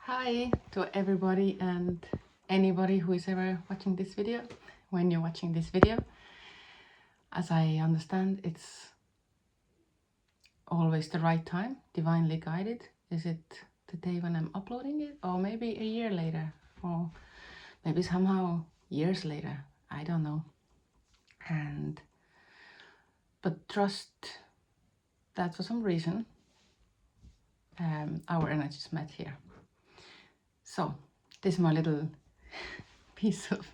Hi to everybody and anybody who is ever watching this video. When you're watching this video, as I understand, it's always the right time, divinely guided. Is it the day when I'm uploading it, or maybe a year later, or maybe somehow years later? I don't know. But trust that for some reason our energies met here. So this is my little piece of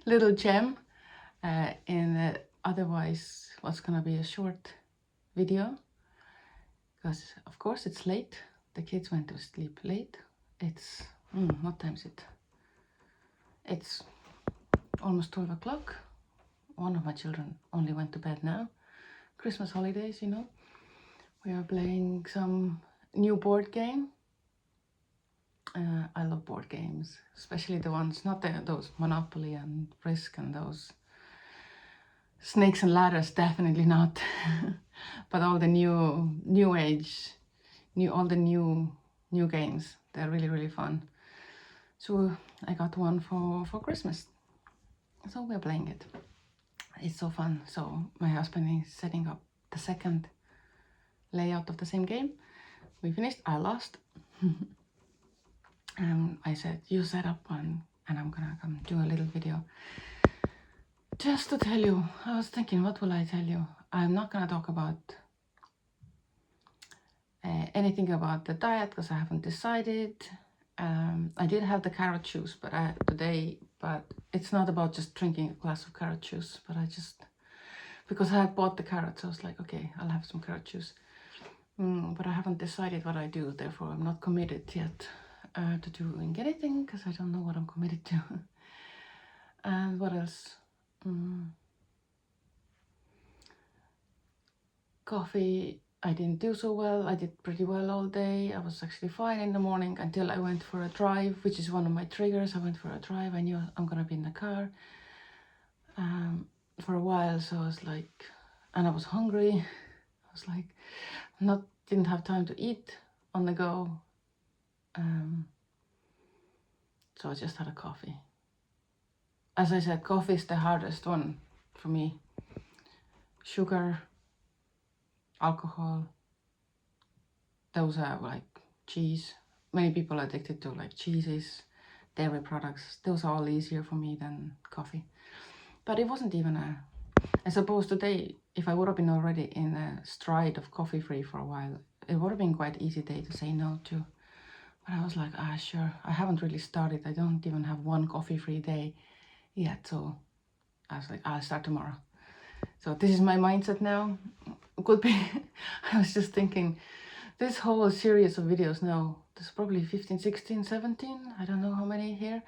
little gem in otherwise what's gonna be a short video, because of course it's late. The kids went to sleep late. It's what time is it? It's almost 12 o'clock. One of my children only went to bed now. Christmas holidays, you know. We are playing some new board game. I love board games, especially the ones, not those Monopoly and Risk and those Snakes and Ladders, definitely not. But all the new age, all the new games, they're really fun. So I got one for Christmas. So we're playing it. It's so fun. So my husband is setting up the second layout of the same game. We finished, I lost. And I said, you set up one and I'm gonna come do a little video. Just to tell you, I was thinking, what will I tell you? I'm not gonna talk about anything about the diet because I haven't decided. I did have the carrot juice today, but it's not about just drinking a glass of carrot juice, but because I had bought the carrots, I was like, okay, I'll have some carrot juice. But I haven't decided what I do, therefore I'm not committed yet to doing anything because I don't know what I'm committed to. And what else? Coffee, I didn't do so well. I did pretty well all day. I was actually fine in the morning until I went for a drive, which is one of my triggers. I went for a drive. I knew I'm gonna be in the car for a while, so I was like, and I was hungry. I was like, didn't have time to eat on the go. So I just had a coffee. As I said, coffee is the hardest one for me. Sugar, alcohol, those are like cheese. Many people are addicted to like cheeses, dairy products. Those are all easier for me than coffee. But it wasn't even I suppose today, if I would have been already in a stride of coffee free for a while, it would have been quite easy day to say no to. But I was like, sure, I haven't really started. I don't even have one coffee free day yet. So I was like, I'll start tomorrow. So this is my mindset now. It could be, I was just thinking, this whole series of videos now, there's probably 15, 16, 17, I don't know how many here.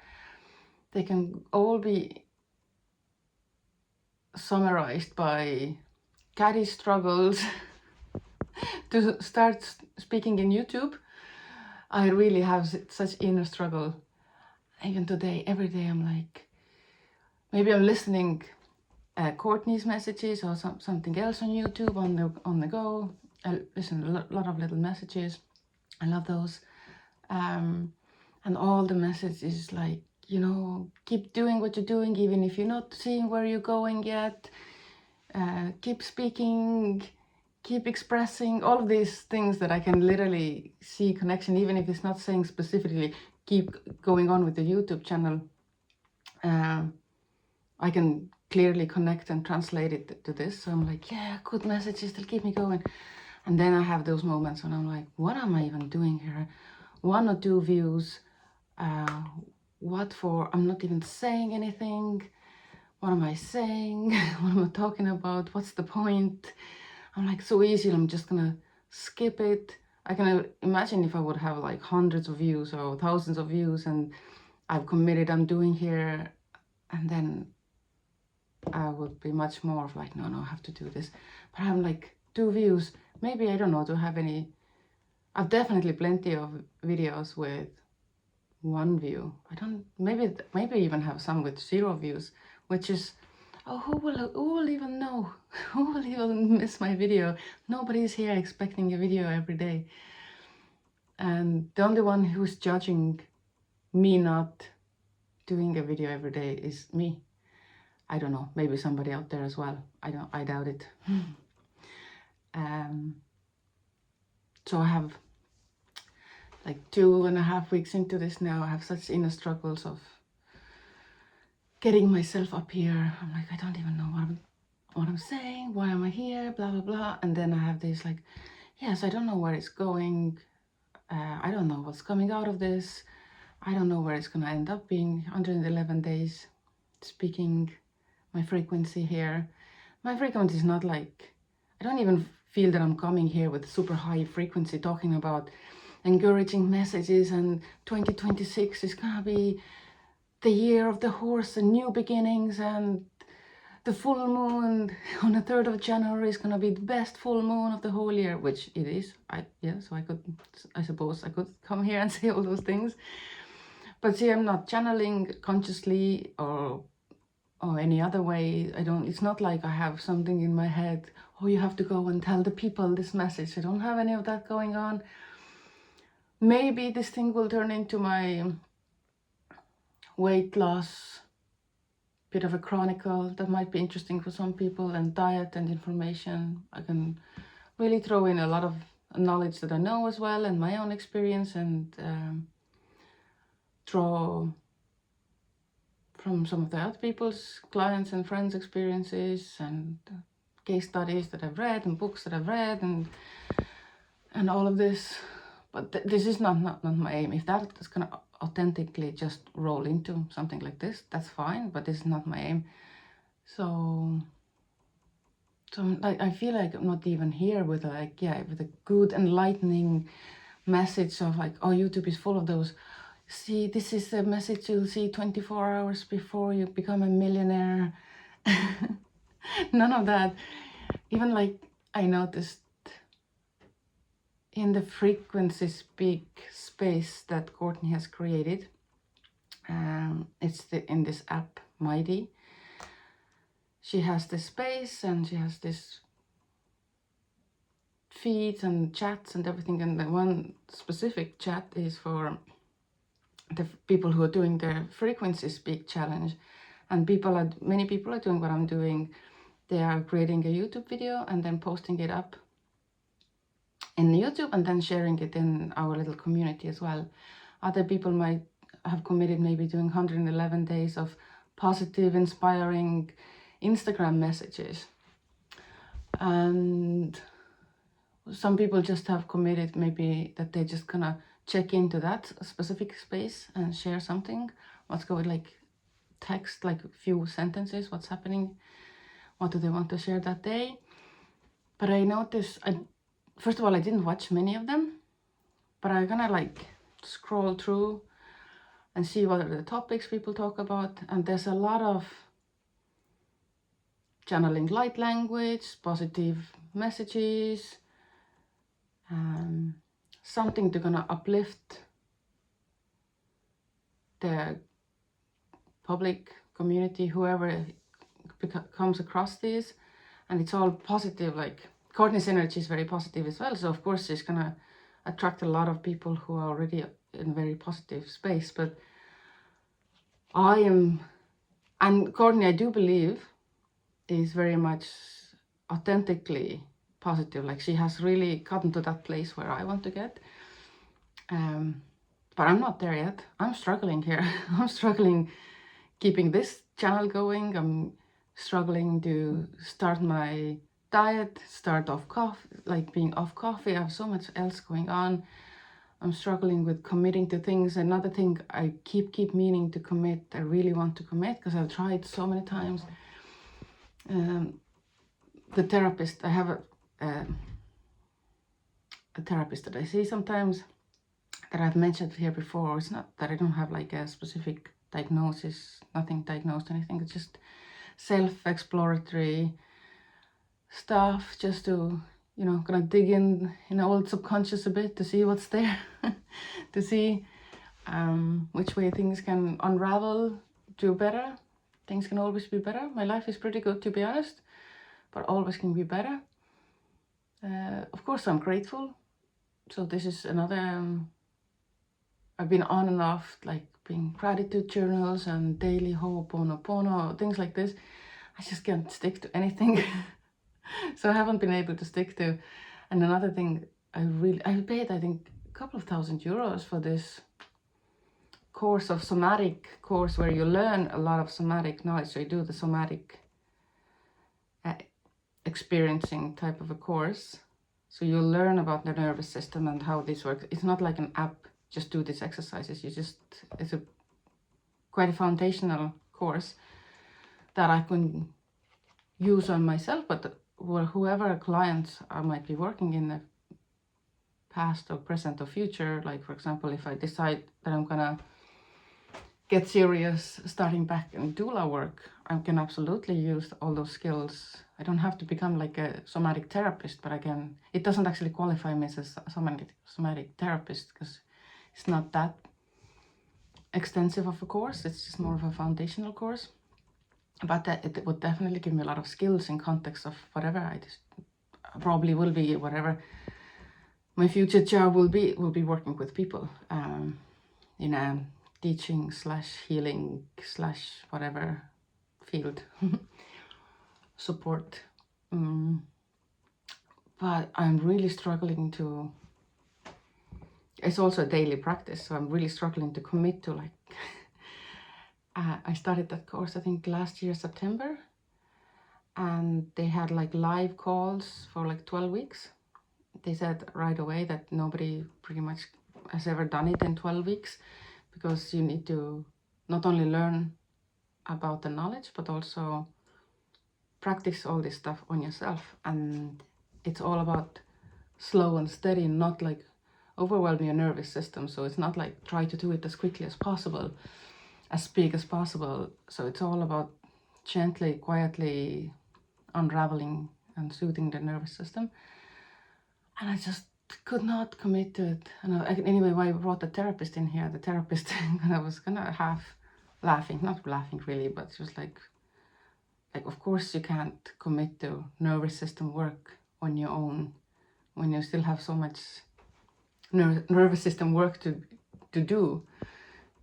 They can all be summarized by Caddy's struggles to start speaking in YouTube. I really have such inner struggle. Even today, every day I'm like, maybe I'm listening Courtney's messages or something else on YouTube on the go. I listen to a lot of little messages. I love those. And all the messages like, you know, keep doing what you're doing, even if you're not seeing where you're going yet. Keep speaking, keep expressing, all of these things that I can literally see connection, even if it's not saying specifically, keep going on with the YouTube channel. I can clearly connect and translate it to this. So I'm like, yeah, good messages, they'll keep me going. And then I have those moments when I'm like, what am I even doing here? 1 or 2 views. What for? I'm not even saying anything. What am I saying? What am I talking about? What's the point? I'm like, so easy, I'm just gonna skip it. I can imagine if I would have like hundreds of views or thousands of views and I've committed, I'm doing here, and then I would be much more of like, no, I have to do this. But I'm like, 2 views, maybe, I don't know, do I have any? I've definitely plenty of videos with 1 view. I don't, maybe even have some with 0 views, which is, oh, who will even know? Who will even miss my video? Nobody's here expecting a video every day. And the only one who's judging me not doing a video every day is me. I don't know, maybe somebody out there as well. I doubt it. So I have like 2.5 weeks into this now. I have such inner struggles of getting myself up here. I'm like, I don't even know what I'm saying. Why am I here? Blah, blah, blah. And then I have this like, yes, I don't know where it's going. I don't know what's coming out of this. I don't know where it's going to end up being. 111 days speaking my frequency here. My frequency is not like, I don't even feel that I'm coming here with super high frequency talking about encouraging messages, and 2026 is going to be the year of the horse and new beginnings, and the full moon on the 3rd of January is going to be the best full moon of the whole year, which it is. So I suppose I could come here and say all those things. But see, I'm not channeling consciously or any other way. It's not like I have something in my head, oh, you have to go and tell the people this message. I don't have any of that going on. Maybe this thing will turn into my weight loss, bit of a chronicle that might be interesting for some people, and diet and information. I can really throw in a lot of knowledge that I know as well, and my own experience, and draw from some of the other people's clients and friends' experiences, and case studies that I've read, and books that I've read, and all of this. But this is not my aim. If that is going to authentically just roll into something like this, that's fine, but this is not my aim. So I feel like I'm not even here with with a good enlightening message of like, oh, YouTube is full of those, see, this is the message you'll see 24 hours before you become a millionaire. None of that. Even like I noticed in the frequency speak space that Courtney has created, it's in this app Mighty. She has this space and she has this feeds and chats and everything, and the one specific chat is for the people who are doing the frequency speak challenge, and many people are doing what I'm doing. They are creating a YouTube video and then posting it up in YouTube and then sharing it in our little community as well. Other people might have committed maybe doing 111 days of positive, inspiring Instagram messages. And some people just have committed maybe that they're just gonna check into that specific space and share something. What's going, like text, like a few sentences, what's happening, what do they want to share that day. But I noticed, first of all, I didn't watch many of them, but I'm gonna like scroll through and see what are the topics people talk about. And there's a lot of channeling light language, positive messages, something to gonna uplift the public community, whoever comes across this. And it's all positive. Like Courtney's energy is very positive as well, so of course she's gonna attract a lot of people who are already in very positive space. But I am, and Courtney, I do believe, is very much authentically positive. Like she has really gotten to that place where I want to get. But I'm not there yet. I'm struggling here. I'm struggling keeping this channel going. I'm struggling to start my diet, start off coffee, like being off coffee. I have so much else going on. I'm struggling with committing to things. Another thing, I keep meaning to commit. I really want to commit because I've tried so many times. The therapist, I have a therapist that I see sometimes that I've mentioned here before. It's not that I don't have like a specific diagnosis, nothing diagnosed, anything. It's just self-exploratory stuff, just to, gonna dig in old subconscious a bit to see what's there, to see which way things can unravel, do better. Things can always be better. My life is pretty good, to be honest, but always can be better. Of course, I'm grateful. So this is another I've been on and off, like being gratitude journals and daily Ho'oponopono, things like this. I just can't stick to anything. So I haven't been able to stick to. And another thing, I paid, I think, a couple of €1,000 for this course of somatic course where you learn a lot of somatic knowledge. So you do the somatic experiencing type of a course. So you learn about the nervous system and how this works. It's not like an app, just do these exercises. It's a quite a foundational course that I can use on myself, but whoever clients I might be working in the past or present or future, like for example, if I decide that I'm gonna get serious starting back in doula work, I can absolutely use all those skills. I don't have to become like a somatic therapist, but I can, it doesn't actually qualify me as a somatic therapist because it's not that extensive of a course. It's just more of a foundational course. But it would definitely give me a lot of skills in context of whatever I just probably will be, whatever my future job will be working with people in a teaching / healing / whatever field support. But I'm really struggling to, it's also a daily practice, so I'm really struggling to commit to like I started that course I think last year September, and they had like live calls for like 12 weeks. They said right away that nobody pretty much has ever done it in 12 weeks because you need to not only learn about the knowledge but also practice all this stuff on yourself. And it's all about slow and steady, not like overwhelm your nervous system. So it's not like try to do it as quickly as possible, as big as possible. So it's all about gently, quietly unraveling and soothing the nervous system. And I just could not commit to it. And anyway, I brought the therapist in here. The therapist, and I was kind of half laughing, not laughing really, but she was like, of course you can't commit to nervous system work on your own when you still have so much nervous system work to do.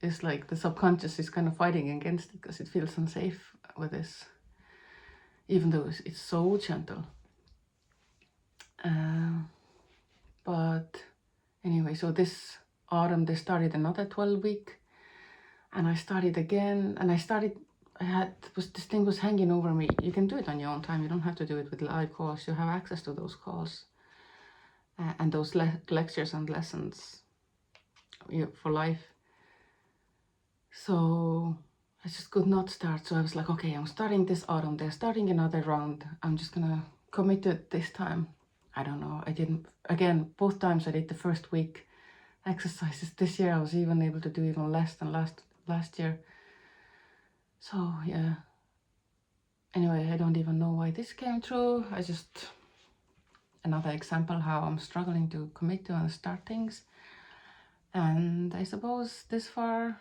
It's like the subconscious is kind of fighting against it because it feels unsafe with this, even though it's so gentle. But anyway, so this autumn they started another 12-week, and I started again, and this thing was hanging over me. You can do it on your own time. You don't have to do it with live calls. You have access to those calls and those lectures and lessons for life. So I just could not start. So I was like, okay, I'm starting this autumn. They're starting another round. I'm just gonna commit to it this time. I don't know. I didn't, again, both times I did the first week exercises. This year I was even able to do even less than last year. So yeah. Anyway, I don't even know why this came through. Another example how I'm struggling to commit to and start things. And I suppose this far,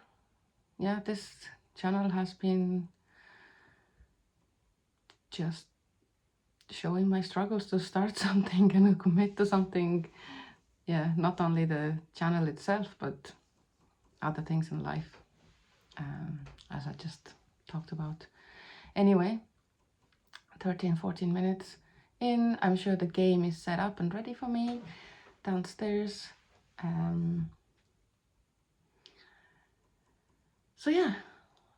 yeah, this channel has been just showing my struggles to start something and commit to something. Yeah, not only the channel itself, but other things in life, as I just talked about. Anyway, 13-14 minutes in. I'm sure the game is set up and ready for me downstairs. So yeah,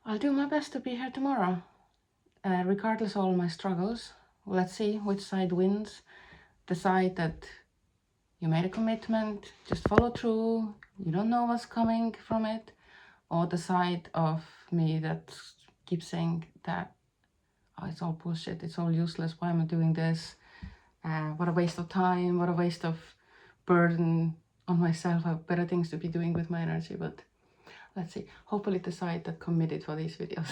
I'll do my best to be here tomorrow, regardless of all my struggles. Let's see which side wins. The side that you made a commitment, just follow through, you don't know what's coming from it, or the side of me that keeps saying that, oh, it's all bullshit, it's all useless, why am I doing this? What a waste of time, what a waste of burden on myself. I have better things to be doing with my energy. But let's see, hopefully the side that committed for these videos